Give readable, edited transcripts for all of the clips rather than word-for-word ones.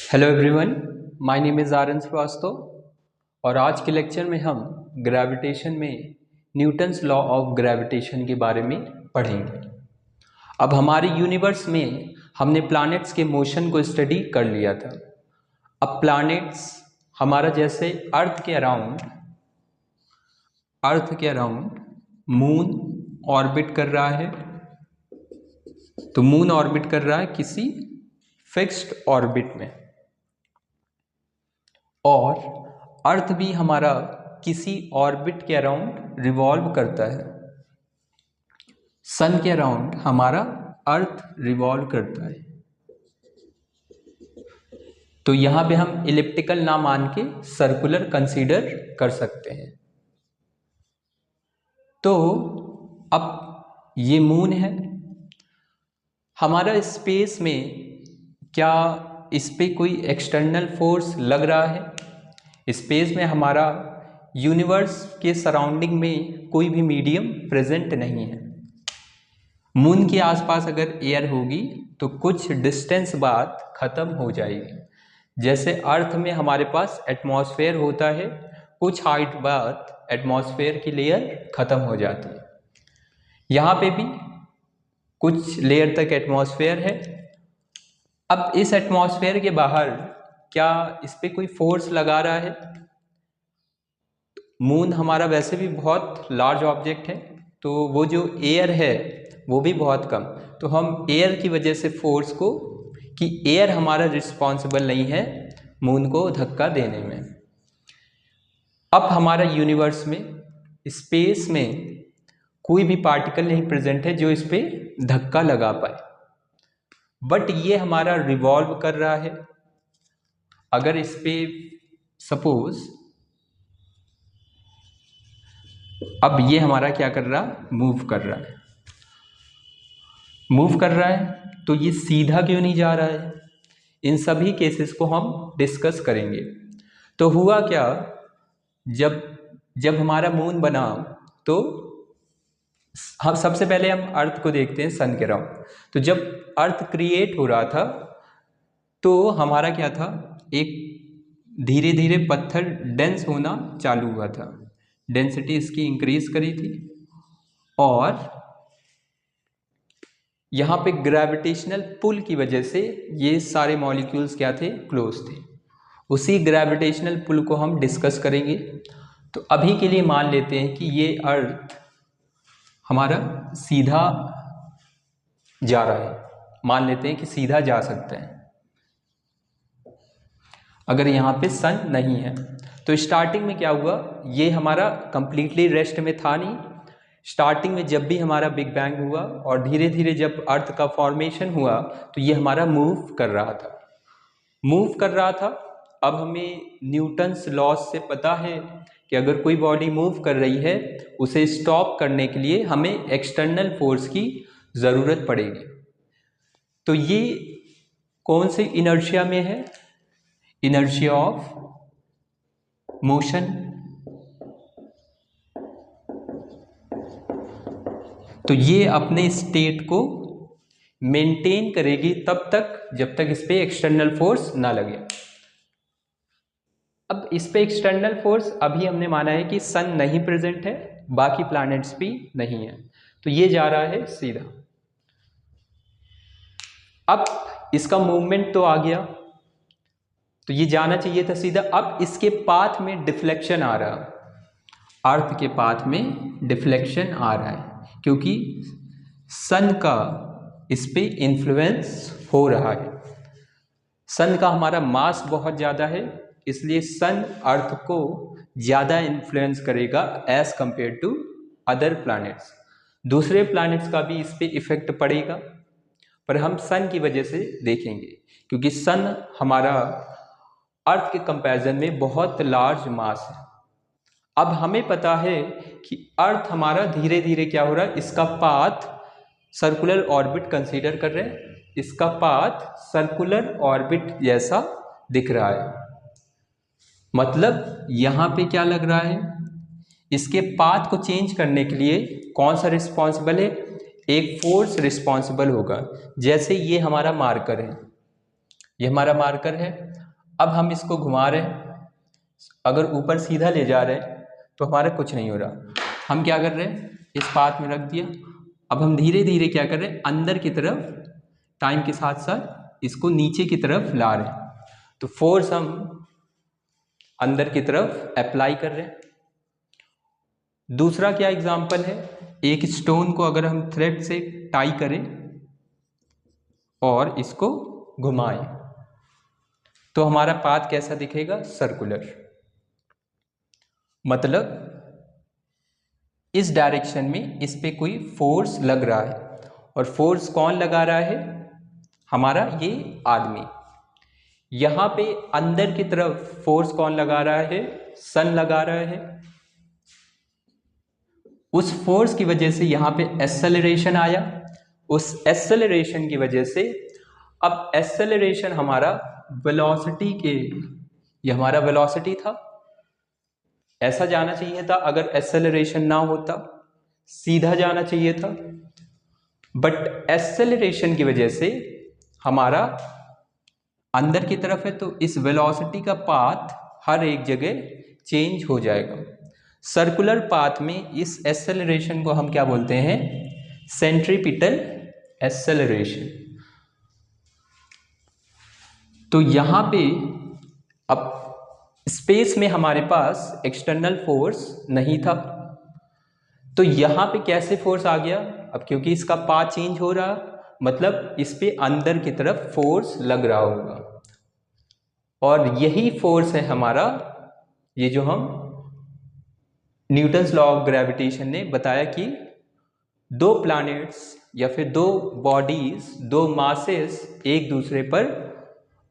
Hello everyone, my name is R N Srivastava और आज के लेक्चर में हम ग्रेविटेशन में न्यूटन्स लॉ ऑफ ग्रेविटेशन के बारे में पढ़ेंगे। अब हमारे यूनिवर्स में हमने प्लैनेट्स के मोशन को स्टडी कर लिया था। अब प्लैनेट्स हमारा जैसे अर्थ के अराउंड मून ऑर्बिट कर रहा है, तो मून ऑर्बिट कर रहा है किसी फिक्स्ड ऑर्बिट में, और अर्थ भी हमारा किसी ऑर्बिट के अराउंड रिवॉल्व करता है। सन के अराउंड हमारा अर्थ रिवॉल्व करता है, तो यहां पे हम इलिप्टिकल ना मान के सर्कुलर कंसीडर कर सकते हैं। तो अब ये मून है हमारा, स्पेस में क्या इस पे कोई एक्सटर्नल फोर्स लग रहा है? स्पेस में हमारा यूनिवर्स के सराउंडिंग में कोई भी मीडियम प्रेजेंट नहीं है। मून के आसपास अगर एयर होगी तो कुछ डिस्टेंस बाद खत्म हो जाएगी। जैसे अर्थ में हमारे पास एटमॉस्फेयर होता है, कुछ हाइट बाद एटमॉस्फेयर की लेयर खत्म हो जाती है। यहाँ पे भी कुछ लेयर तक एटमॉस्फेयर है। अब इस एटमॉस्फेयर के बाहर क्या इस पे कोई फोर्स लगा रहा है? मून हमारा वैसे भी बहुत लार्ज ऑब्जेक्ट है, तो वो जो एयर है वो भी बहुत कम, तो हम एयर की वजह से फोर्स को, कि एयर हमारा रिस्पॉन्सिबल नहीं है मून को धक्का देने में। अब हमारा यूनिवर्स में स्पेस में कोई भी पार्टिकल नहीं प्रेजेंट है जो इस पे धक्का लगा पाए, बट ये हमारा रिवॉल्व कर रहा है। अगर इस पे सपोज अब ये हमारा क्या कर रहा, मूव कर रहा है, तो ये सीधा क्यों नहीं जा रहा है? इन सभी केसेस को हम डिस्कस करेंगे। तो हुआ क्या, जब हमारा मून बना तो हम सबसे पहले हम अर्थ को देखते हैं सन के अराउंड। तो जब अर्थ क्रिएट हो रहा था तो हमारा क्या था, एक धीरे धीरे पत्थर डेंस होना चालू हुआ था, डेंसिटी इसकी इंक्रीज करी थी, और यहाँ पे ग्रेविटेशनल पुल की वजह से ये सारे मॉलिक्यूल्स क्या थे, क्लोज थे। उसी ग्रेविटेशनल पुल को हम डिस्कस करेंगे। तो अभी के लिए मान लेते हैं कि ये अर्थ हमारा सीधा जा रहा है, मान लेते हैं कि सीधा जा सकता है अगर यहाँ पे सन नहीं है। तो स्टार्टिंग में क्या हुआ, ये हमारा कंप्लीटली रेस्ट में था नहीं। स्टार्टिंग में जब भी हमारा बिग बैंग हुआ और धीरे धीरे जब अर्थ का फॉर्मेशन हुआ तो ये हमारा मूव कर रहा था। अब हमें न्यूटन्स लॉ से पता है कि अगर कोई बॉडी मूव कर रही है उसे स्टॉप करने के लिए हमें एक्सटर्नल फोर्स की ज़रूरत पड़ेगी। तो ये कौन से इनर्शिया में है? Inertia of motion. तो ये अपने स्टेट को मेंटेन करेगी तब तक जब तक इस पे एक्सटर्नल फोर्स ना लगे। अब इस पे एक्सटर्नल फोर्स अभी हमने माना है कि सन नहीं प्रेजेंट है, बाकी प्लैनेट्स भी नहीं है, तो ये जा रहा है सीधा। अब इसका मूवमेंट तो आ गया, तो ये जाना चाहिए था सीधा। अब इसके पाथ में डिफ्लेक्शन आ रहा, अर्थ के पाथ में डिफ्लेक्शन आ रहा है क्योंकि सन का इस पे इन्फ्लुएंस हो रहा है। सन का हमारा मास बहुत ज़्यादा है, इसलिए सन अर्थ को ज़्यादा इन्फ्लुएंस करेगा as compare to other planets. दूसरे प्लैनेट्स का भी इस पे इफेक्ट पड़ेगा, पर हम सन की वजह से देखेंगे क्योंकि सन हमारा अर्थ के कंपैरिजन में बहुत लार्ज मास है। अब हमें पता है कि अर्थ हमारा धीरे धीरे क्या हो रहा है, इसका पाथ सर्कुलर ऑर्बिट कंसीडर कर रहे हैं, इसका पाथ सर्कुलर ऑर्बिट जैसा दिख रहा है। मतलब यहाँ पे क्या लग रहा है, इसके पाथ को चेंज करने के लिए कौन सा रिस्पॉन्सिबल है? एक फोर्स रिस्पॉन्सिबल होगा। जैसे ये हमारा मार्कर है, ये हमारा मार्कर है। अब हम इसको घुमा रहे हैं, अगर ऊपर सीधा ले जा रहे हैं तो हमारा कुछ नहीं हो रहा। हम क्या कर रहे हैं, इस पाथ में रख दिया। अब हम धीरे धीरे क्या कर रहे हैं, अंदर की तरफ टाइम के साथ साथ इसको नीचे की तरफ ला रहे हैं। तो फोर्स हम अंदर की तरफ अप्लाई कर रहे हैं। दूसरा क्या एग्जाम्पल है, एक स्टोन को अगर हम थ्रेड से टाई करें और इसको घुमाएं तो हमारा पाथ कैसा दिखेगा, सर्कुलर। मतलब इस डायरेक्शन में इस पे कोई फोर्स लग रहा है, और फोर्स कौन लगा रहा है, हमारा ये आदमी। यहां पे अंदर की तरफ फोर्स कौन लगा रहा है, सन लगा रहा है। उस फोर्स की वजह से यहां पे एक्सेलरेशन आया, उस एक्सेलरेशन की वजह से अब एक्सेलरेशन हमारा वेलोसिटी के, ये हमारा वेलोसिटी था, ऐसा जाना चाहिए था। अगर एक्सेलरेशन ना होता सीधा जाना चाहिए था, बट एक्सेलरेशन की वजह से हमारा अंदर की तरफ है, तो इस वेलोसिटी का पाथ हर एक जगह चेंज हो जाएगा। सर्कुलर पाथ में इस एक्सेलरेशन को हम क्या बोलते हैं, सेंट्रीपिटल एक्सेलरेशन। तो यहां पे अब स्पेस में हमारे पास एक्सटर्नल फोर्स नहीं था, तो यहां पे कैसे फोर्स आ गया, अब क्योंकि इसका पाथ चेंज हो रहा, मतलब इस पे अंदर की तरफ फोर्स लग रहा होगा। और यही फोर्स है हमारा, ये जो हम न्यूटन्स लॉ ऑफ ग्रेविटेशन ने बताया कि दो प्लैनेट्स या फिर दो बॉडीज, दो मासेस एक दूसरे पर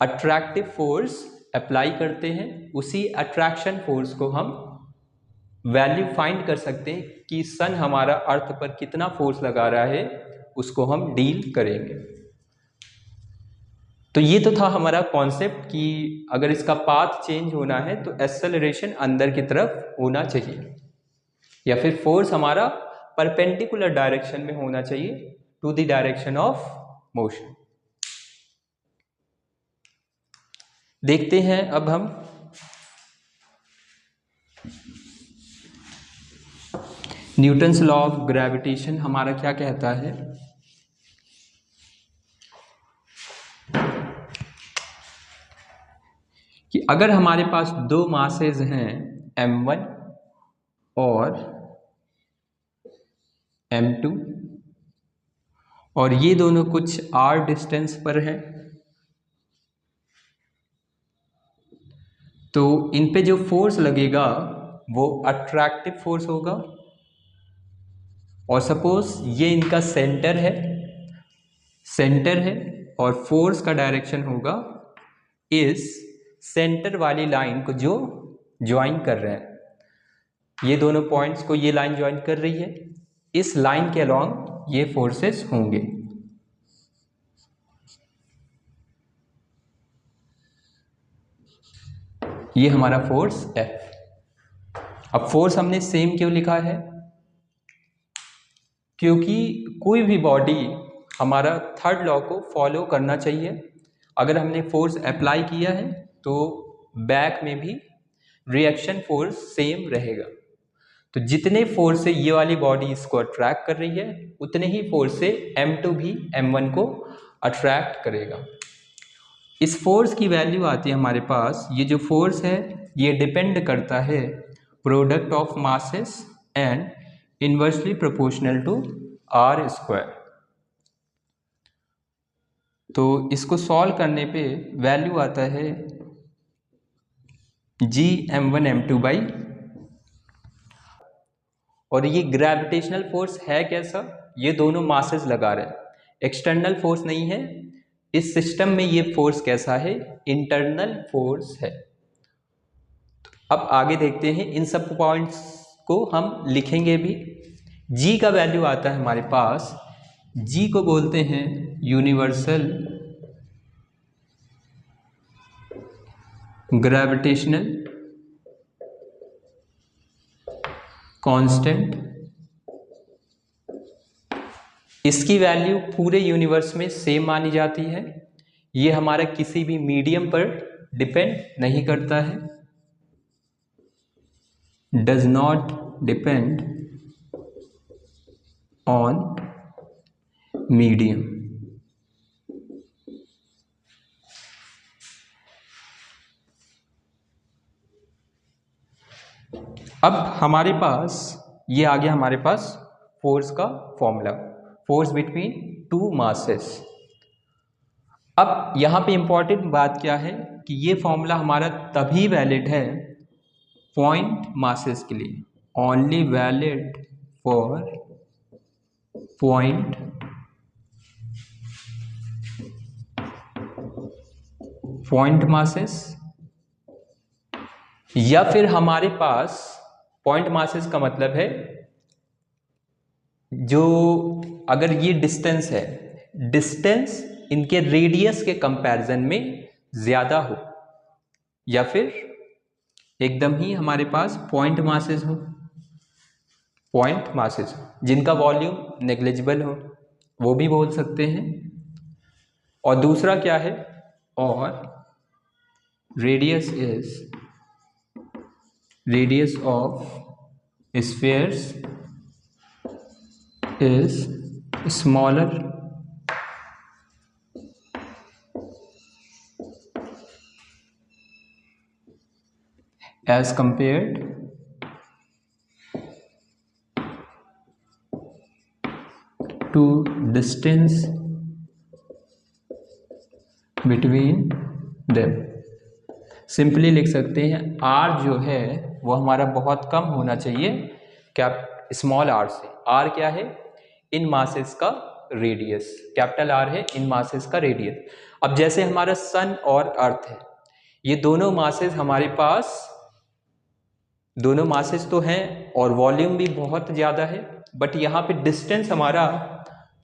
अट्रैक्टिव फोर्स अप्लाई करते हैं, उसी अट्रैक्शन फोर्स को हम वैल्यू फाइंड कर सकते हैं कि सन हमारा अर्थ पर कितना फोर्स लगा रहा है, उसको हम डील करेंगे। तो ये तो था हमारा कॉन्सेप्ट कि अगर इसका पाथ चेंज होना है तो एक्सेलरेशन अंदर की तरफ होना चाहिए, या फिर फोर्स हमारा परपेंडिकुलर डायरेक्शन में होना चाहिए to the direction of motion. देखते हैं अब हम न्यूटन्स लॉ ऑफ ग्रेविटेशन हमारा क्या कहता है। कि अगर हमारे पास दो मासेज हैं m1 और m2, और ये दोनों कुछ r डिस्टेंस पर हैं, तो इन पे जो फोर्स लगेगा वो अट्रैक्टिव फोर्स होगा। और सपोज ये इनका सेंटर है और फोर्स का डायरेक्शन होगा इस सेंटर वाली लाइन को जो ज्वाइन कर रहे हैं, ये दोनों पॉइंट्स को ये लाइन ज्वाइन कर रही है, इस लाइन के अलॉन्ग ये फोर्सेस होंगे। ये हमारा फोर्स F। अब फोर्स हमने सेम क्यों लिखा है, क्योंकि कोई भी बॉडी हमारा थर्ड लॉ को फॉलो करना चाहिए। अगर हमने फोर्स अप्लाई किया है तो बैक में भी रिएक्शन फोर्स सेम रहेगा। तो जितने फोर्स से ये वाली बॉडी इसको अट्रैक्ट कर रही है, उतने ही फोर्स से m2 भी m1 को अट्रैक्ट करेगा। इस फोर्स की वैल्यू आती है हमारे पास, ये जो फोर्स है ये डिपेंड करता है product of masses and inversely proportional to r square. तो इसको सॉल्व करने पे वैल्यू आता है g m1 m2 बाई, और ये ग्रेविटेशनल फोर्स है कैसा, ये दोनों मासेस लगा रहे हैं, एक्सटर्नल फोर्स नहीं है। इस सिस्टम में ये फोर्स कैसा है, इंटरनल फोर्स है। तो अब आगे देखते हैं, इन सब पॉइंट्स को हम लिखेंगे भी। g का वैल्यू आता है हमारे पास, g को बोलते हैं यूनिवर्सल ग्रेविटेशनल कांस्टेंट। इसकी वैल्यू पूरे यूनिवर्स में सेम मानी जाती है, ये हमारा किसी भी मीडियम पर डिपेंड नहीं करता है, does not depend on medium. अब हमारे पास ये आ गया हमारे पास फोर्स का formula, force between two masses. अब यहाँ पे इंपॉर्टेंट बात क्या है कि ये फॉर्मूला हमारा तभी वैलिड है पॉइंट मासेस के लिए, only valid for point masses, या फिर हमारे पास पॉइंट मासेस का मतलब है जो अगर ये डिस्टेंस है, डिस्टेंस इनके रेडियस के कंपैरिजन में ज्यादा हो, या फिर एकदम ही हमारे पास पॉइंट मासेस हो, पॉइंट मासेस जिनका वॉल्यूम नेग्लिजिबल हो, वो भी बोल सकते हैं। और दूसरा क्या है, और radius of spheres is smaller as compared to distance between them। Simply लिख सकते हैं r जो है वो हमारा बहुत कम होना चाहिए क्या, स्मॉल r से। r क्या है, इन मासेस का रेडियस, कैपिटल R है इन मासेस का रेडियस। अब जैसे हमारा सन और अर्थ है, ये दोनों मासेस हमारे पास, दोनों मासेस तो हैं और वॉल्यूम भी बहुत ज़्यादा है, बट यहाँ पे डिस्टेंस हमारा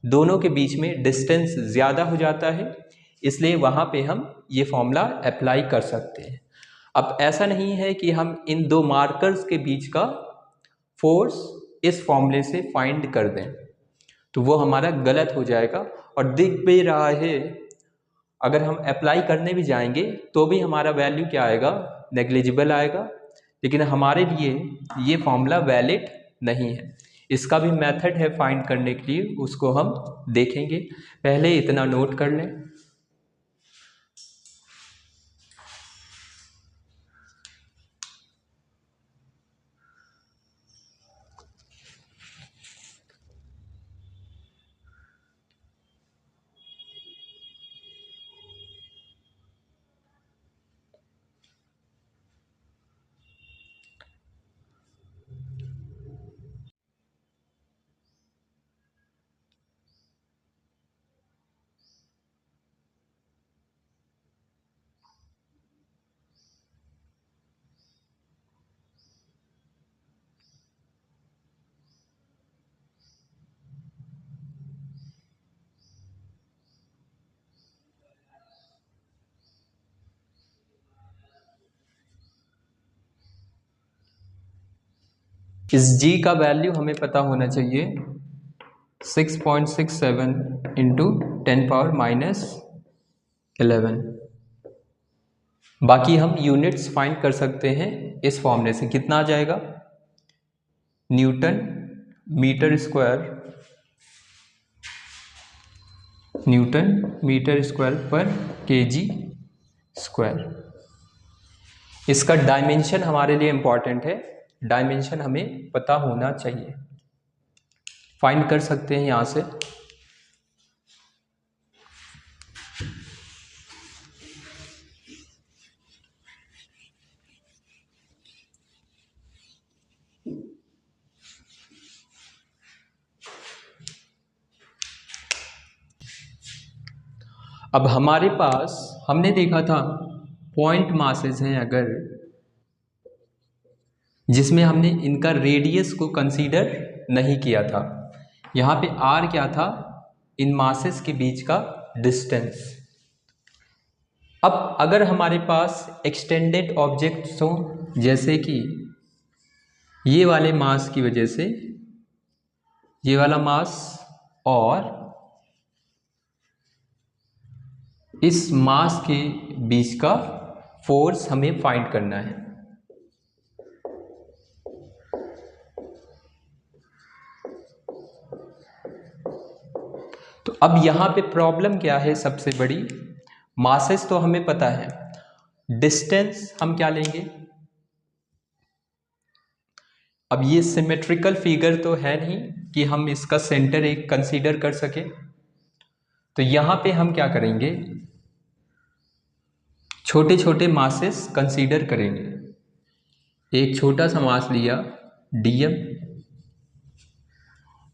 दोनों के बीच में डिस्टेंस ज़्यादा हो जाता है, इसलिए वहाँ पे हम ये फॉर्मूला अप्लाई कर सकते हैं। अब ऐसा नहीं है कि हम इन दो मार्कर्स के बीच का फोर्स इस फॉर्मूले से फाइंड कर दें, तो वो हमारा गलत हो जाएगा और दिख भी रहा है। अगर हम अप्लाई करने भी जाएंगे तो भी हमारा वैल्यू क्या आएगा, नेग्लिजिबल आएगा, लेकिन हमारे लिए ये फॉर्मूला वैलिड नहीं है। इसका भी मेथड है फाइंड करने के लिए, उसको हम देखेंगे, पहले इतना नोट कर लें। इस g का वैल्यू हमें पता होना चाहिए 6.67 इंटू 10⁻⁻11। बाकी हम यूनिट्स फाइंड कर सकते हैं इस फॉर्मूले से। कितना आ जाएगा, न्यूटन मीटर स्क्वायर पर केजी स्क्वायर। इसका डायमेंशन हमारे लिए इंपॉर्टेंट है, डायमेंशन हमें पता होना चाहिए, फाइंड कर सकते हैं यहां से। अब हमारे पास हमने देखा था पॉइंट मासेस हैं अगर, जिसमें हमने इनका रेडियस को कंसीडर नहीं किया था। यहाँ पे r क्या था, इन मासेस के बीच का डिस्टेंस। अब अगर हमारे पास एक्सटेंडेड ऑब्जेक्ट्स हो, जैसे कि ये वाले मास की वजह से ये वाला मास और इस मास के बीच का फोर्स हमें फाइंड करना है। तो अब यहाँ पे प्रॉब्लम क्या है सबसे बड़ी, मासेस तो हमें पता है, डिस्टेंस हम क्या लेंगे। अब ये सिमेट्रिकल फिगर तो है नहीं कि हम इसका सेंटर एक कंसीडर कर सके, तो यहाँ पे हम क्या करेंगे, छोटे छोटे मासेस कंसीडर करेंगे। एक छोटा सा मास लिया डीएम,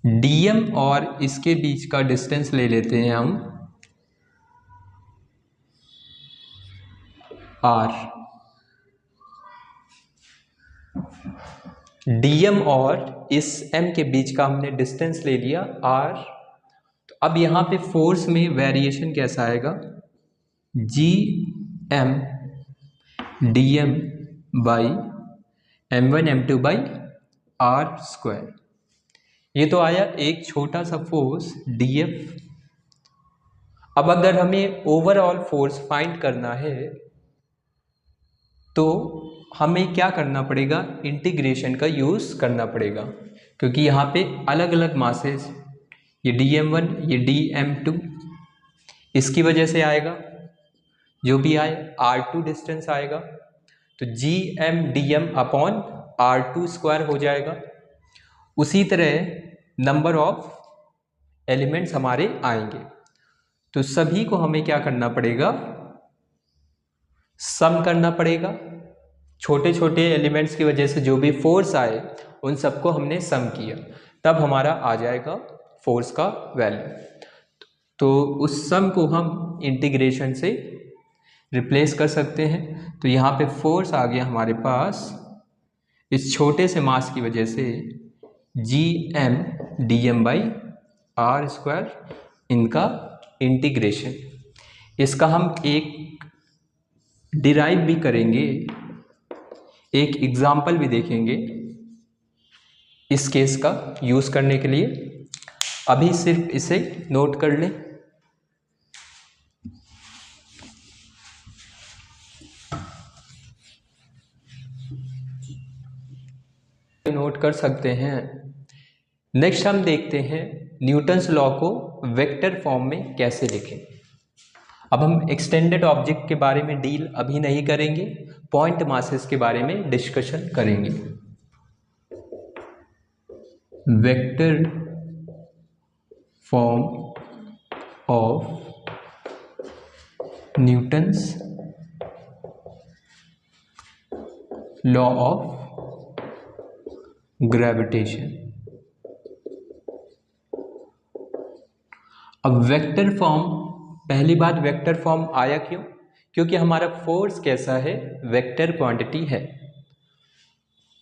डीएम और इसके बीच का डिस्टेंस ले लेते हैं हम आर। डीएम और इस एम के बीच का हमने डिस्टेंस ले लिया आर। तो अब यहाँ पे फोर्स में वेरिएशन कैसा आएगा, G M D M by M1 M2 by R square. ये तो आया एक छोटा सा फोर्स DF। अब अगर हमें ओवरऑल फोर्स फाइंड करना है तो हमें क्या करना पड़ेगा, इंटीग्रेशन का यूज़ करना पड़ेगा, क्योंकि यहाँ पे अलग अलग मासेस, ये DM1 ये DM2, इसकी वजह से आएगा जो भी आए, R2 डिस्टेंस आएगा तो GM/DM अपॉन R2 स्क्वायर हो जाएगा। उसी तरह नंबर ऑफ एलिमेंट्स हमारे आएंगे, तो सभी को हमें क्या करना पड़ेगा, सम करना पड़ेगा। छोटे छोटे एलिमेंट्स की वजह से जो भी फोर्स आए उन सबको हमने सम किया, तब हमारा आ जाएगा फोर्स का वैल्यू। तो उस सम को हम इंटीग्रेशन से रिप्लेस कर सकते हैं। तो यहाँ पे फोर्स आ गया हमारे पास इस छोटे से मास की वजह से GM/DM बाई आर स्क्वायर, इनका इंटीग्रेशन। इसका हम एक डिराइव भी करेंगे, एक एग्जाम्पल भी देखेंगे इस केस का यूज़ करने के लिए। अभी सिर्फ इसे नोट कर लें। नोट कर सकते हैं। नेक्स्ट हम देखते हैं न्यूटन्स लॉ को वेक्टर फॉर्म में कैसे लिखें। अब हम एक्सटेंडेड ऑब्जेक्ट के बारे में डील अभी नहीं करेंगे, पॉइंट मासेस के बारे में डिस्कशन करेंगे। Vector form of Newton's law of gravitation. अब वेक्टर फॉर्म, पहली बात वेक्टर फॉर्म आया क्यों, क्योंकि हमारा फोर्स कैसा है, वेक्टर क्वांटिटी है।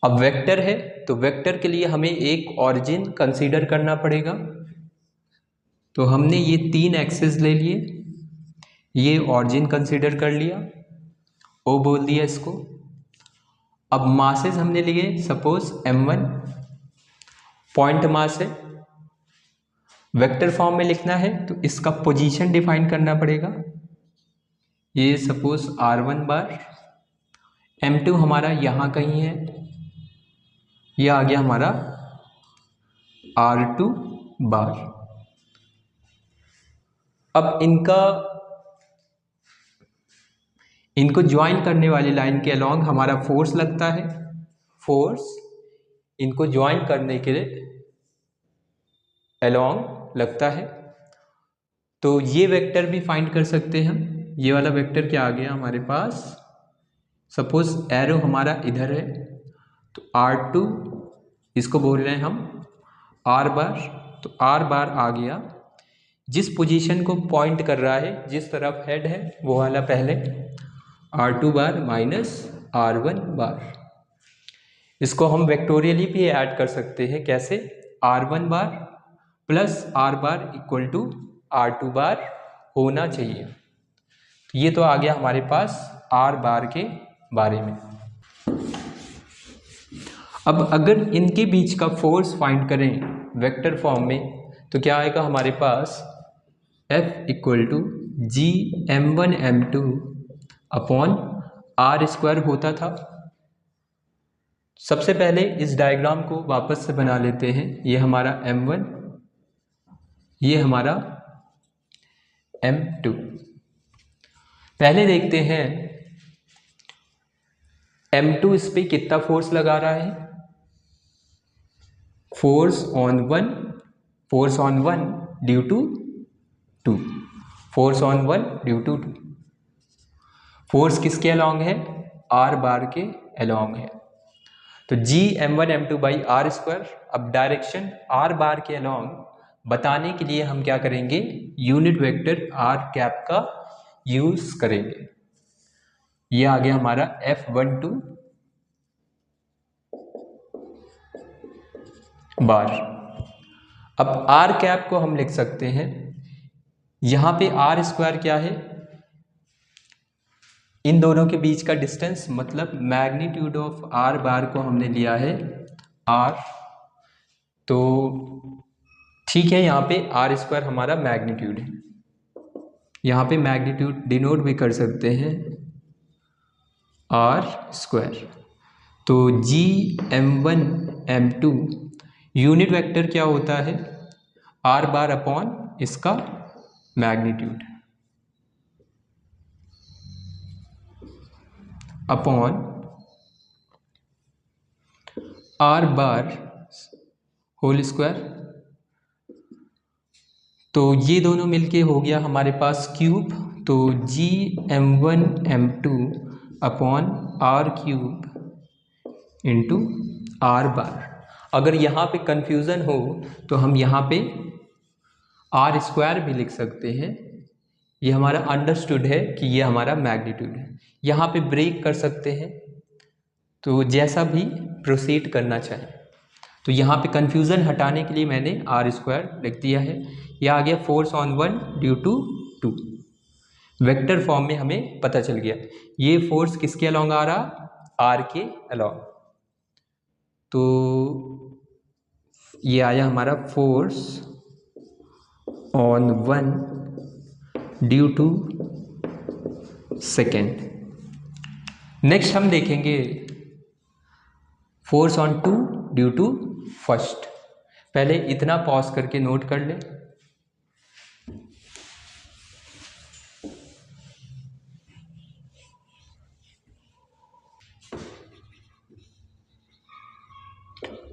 अब वेक्टर है तो वेक्टर के लिए हमें एक ऑरिजिन कंसीडर करना पड़ेगा। तो हमने ये 3 एक्सिस ले लिए, ये ऑरिजिन कंसीडर कर लिया, ओ बोल दिया इसको। अब मासेस हमने लिए, सपोज M1 पॉइंट मास है, वेक्टर फॉर्म में लिखना है तो इसका पोजीशन डिफाइन करना पड़ेगा। ये सपोज R1 बार, M2 हमारा यहाँ कहीं है, ये आ गया हमारा R2 बार। अब इनको ज्वाइन करने वाली लाइन के अलोंग हमारा फोर्स लगता है, फोर्स इनको ज्वाइन करने के लिए अलोंग लगता है। तो ये वेक्टर भी फाइंड कर सकते हैं हम। ये वाला वेक्टर क्या आ गया हमारे पास, सपोज एरो हमारा इधर है तो R2 इसको बोल रहे हैं हम R बार, तो R बार आ गया, जिस पोजीशन को पॉइंट कर रहा है, जिस तरफ हेड है वो वाला पहले R2 बार माइनस R1 बार। इसको हम वेक्टोरियली भी ऐड कर सकते हैं, कैसे, R1 bar plus R bar equal to R2 bar होना चाहिए। तो ये तो आ गया हमारे पास R बार के बारे में। अब अगर इनके बीच का फोर्स फाइंड करें वेक्टर फॉर्म में तो क्या आएगा हमारे पास, F equal to G m1 m2 upon R square होता था। सबसे पहले इस डायग्राम को वापस से बना लेते हैं। ये हमारा m1, ये हमारा m2। पहले देखते हैं m2 इस पे कितना फोर्स लगा रहा है। Force on one due to 2, force on one due to 2। Force किसके अलोंग है? आर बार के अलोंग है। तो G m1 m2 by R square. अब डायरेक्शन आर बार के अलोंग बताने के लिए हम क्या करेंगे? यूनिट वेक्टर आर कैप का यूज करेंगे। ये आ गया हमारा F12 बार। अब आर कैप को हम लिख सकते हैं, यहां पे आर स्क्वायर क्या है? इन दोनों के बीच का डिस्टेंस, मतलब मैग्नीट्यूड ऑफ आर बार को हमने लिया है आर। तो ठीक है, यहाँ पे आर स्क्वायर हमारा मैग्नीट्यूड है। यहाँ पे मैग्नीट्यूड डिनोट भी कर सकते हैं आर स्क्वायर। तो G m1 m2 unit vector क्या होता है? आर बार अपॉन इसका magnitude upon R bar whole square. तो ये दोनों मिलके हो गया हमारे पास क्यूब। तो G m1 m2 upon R cube into R bar. अगर यहाँ पे कंफ्यूजन हो तो हम यहाँ पे आर स्क्वायर भी लिख सकते हैं। ये हमारा अंडरस्टूड है कि ये हमारा मैग्नीट्यूड है। यहाँ पे ब्रेक कर सकते हैं, तो जैसा भी प्रोसीड करना चाहें। तो यहाँ पे कंफ्यूजन हटाने के लिए मैंने आर स्क्वायर लिख दिया है। यह आ गया force on one due to 2। Vector form में हमें पता चल गया ये फोर्स किसके अलोंग आ रहा? आर के अलोंग। तो ये आया हमारा force on one due to second. Next हम देखेंगे force on two due to first. पहले इतना पॉज करके नोट कर ले।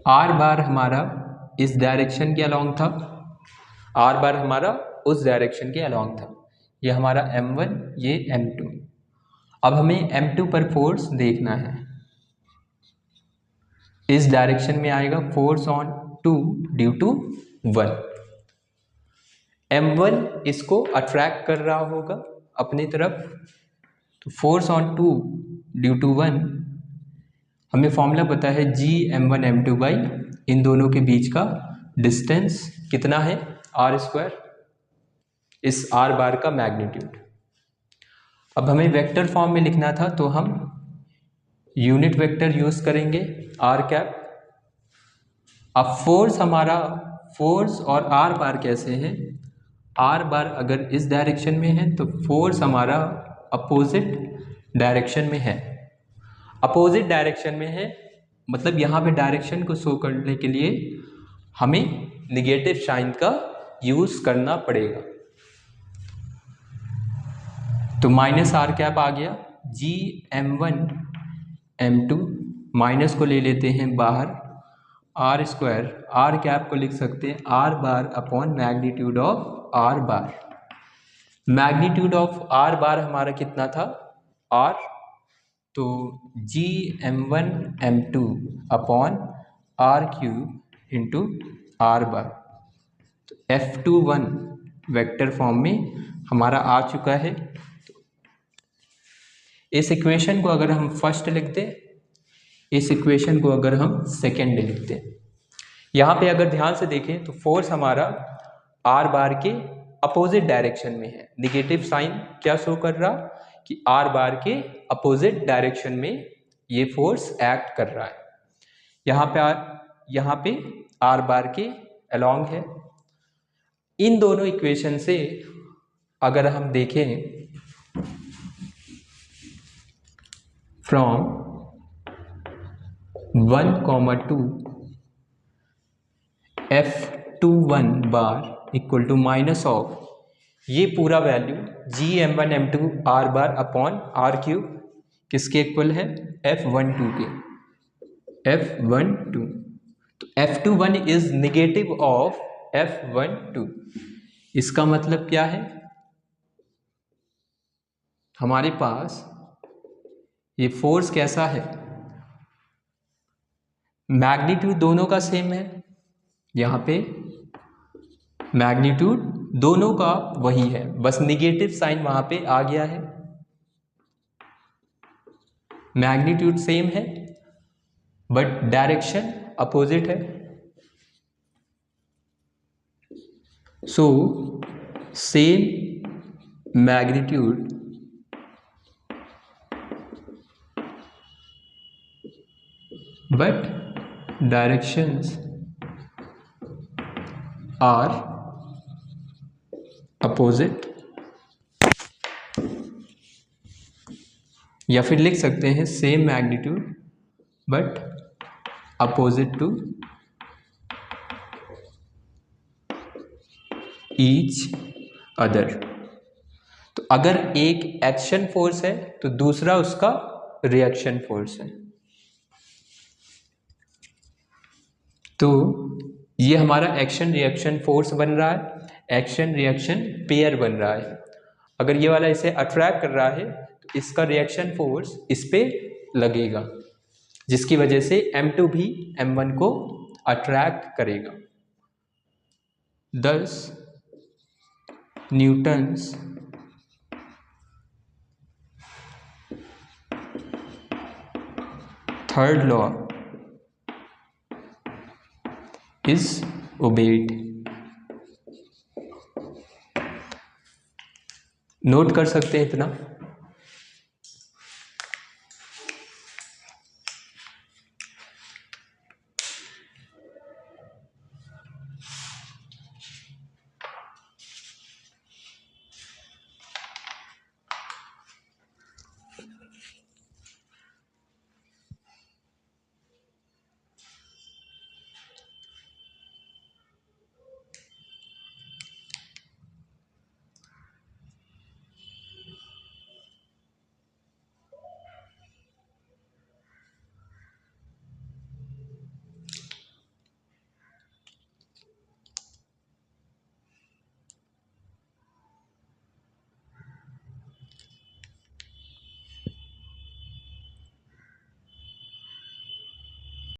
आर बार हमारा इस डायरेक्शन के अलोंग था, आर बार हमारा उस डायरेक्शन के अलोंग था। ये हमारा m1, ये m2। अब हमें m2 पर फोर्स देखना है। इस डायरेक्शन में आएगा force on 2 due to 1। m1 इसको अट्रैक्ट कर रहा होगा अपनी तरफ। तो फोर्स ऑन 2 ड्यू टू 1, हमें फॉर्मूला पता है जी m1 m2 बाई इन दोनों के बीच का डिस्टेंस कितना है? आर स्क्वायर, इस आर बार का मैग्नीट्यूड। अब हमें वेक्टर फॉर्म में लिखना था, तो हम यूनिट वेक्टर यूज करेंगे आर कैप। अब फोर्स हमारा, फोर्स और आर बार कैसे हैं? आर बार अगर इस डायरेक्शन में है तो फोर्स हमारा अपोजिट डायरेक्शन में है। अपोजिट डायरेक्शन में है मतलब यहाँ पे डायरेक्शन को शो करने के लिए हमें निगेटिव साइन का यूज करना पड़ेगा। तो माइनस आर कैप आ गया। जी m1 m2 माइनस को ले लेते हैं बाहर, आर स्क्वायर, आर कैप को लिख सकते हैं R bar upon magnitude of R bar. Magnitude of R bar हमारा कितना था? आर। तो G m1 m2 upon R cube into R bar. तो F21 वेक्टर फॉर्म में हमारा आ चुका है। इस इक्वेशन को अगर हम फर्स्ट लिखते, इस इक्वेशन को अगर हम सेकेंड लिखते, यहाँ पे अगर ध्यान से देखें तो फोर्स हमारा आर बार के अपोजिट डायरेक्शन में है। निगेटिव साइन क्या शो कर रहा कि आर बार के अपोजिट डायरेक्शन में ये फोर्स एक्ट कर रहा है। यहाँ पे आर बार के अलोंग है। इन दोनों इक्वेशन से अगर हम देखें from 1,2 F21 bar equal to minus of ये पूरा value GM1 M2 R bar upon R³ किसके इक्वल है? F12 के। F12 तो F21 is negative of F12। इसका मतलब क्या है? हमारे पास ये फोर्स कैसा है? मैग्नीट्यूड दोनों का सेम है, यहाँ पे मैग्नीट्यूड दोनों का वही है, बस निगेटिव साइन वहां पे आ गया है। मैग्नीट्यूड सेम है बट डायरेक्शन अपोजिट है। So same magnitude but directions are opposite, या फिर लिख सकते हैं same magnitude but opposite to each other. तो अगर एक एक्शन फोर्स है तो दूसरा उसका रिएक्शन फोर्स है। तो ये हमारा एक्शन रिएक्शन फोर्स बन रहा है, एक्शन रिएक्शन पेयर बन रहा है। अगर ये वाला इसे अट्रैक्ट कर रहा है तो इसका रिएक्शन फोर्स इस पे लगेगा, जिसकी वजह से M2 भी M1 को अट्रैक्ट करेगा। Thus Newton's third law is obeyed। Note कर सकते हैं इतना।